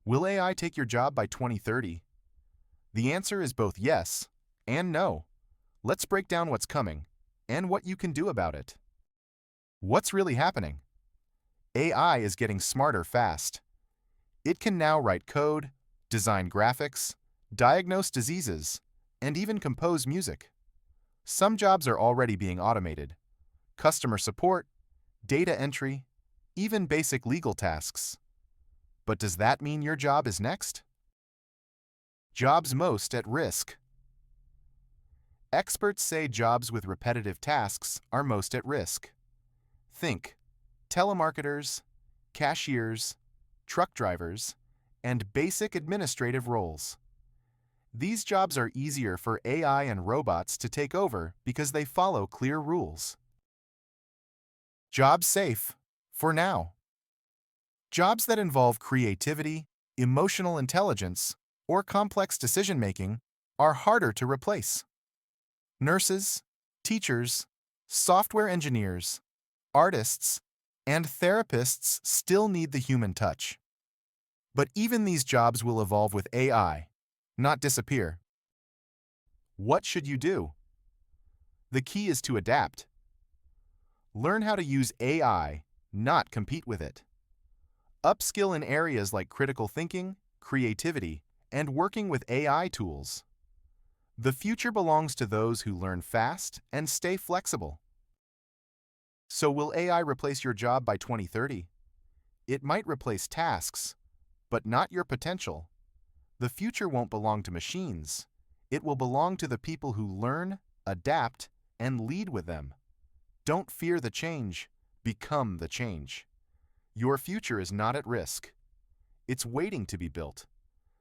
Will AI take your job by 2030? The answer is both yes and no. Let's break down what's coming and what you can do about it. What's really happening? AI is getting smarter fast. It can now write code, design graphics, diagnose diseases, and even compose music. Some jobs are already being automated. Customer support, data entry, even basic legal tasks. But does that mean your job is next? Jobs most at risk. Experts say jobs with repetitive tasks are most at risk. Think telemarketers, cashiers, truck drivers, and basic administrative roles. These jobs are easier for AI and robots to take over because they follow clear rules. Jobs safe, for now. Jobs that involve creativity, emotional intelligence, or complex decision-making are harder to replace. Nurses, teachers, software engineers, artists, and therapists still need the human touch. But even these jobs will evolve with AI, not disappear. What should you do? The key is to adapt. Learn how to use AI, not compete with it. Upskill in areas like critical thinking, creativity, and working with AI tools. The future belongs to those who learn fast and stay flexible. So will AI replace your job by 2030? It might replace tasks, but not your potential. The future won't belong to machines. It will belong to the people who learn, adapt, and lead with them. Don't fear the change. Become the change. Your future is not at risk. It's waiting to be built.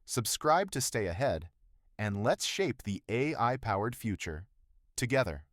Subscribe to stay ahead, and let's shape the AI-powered future together.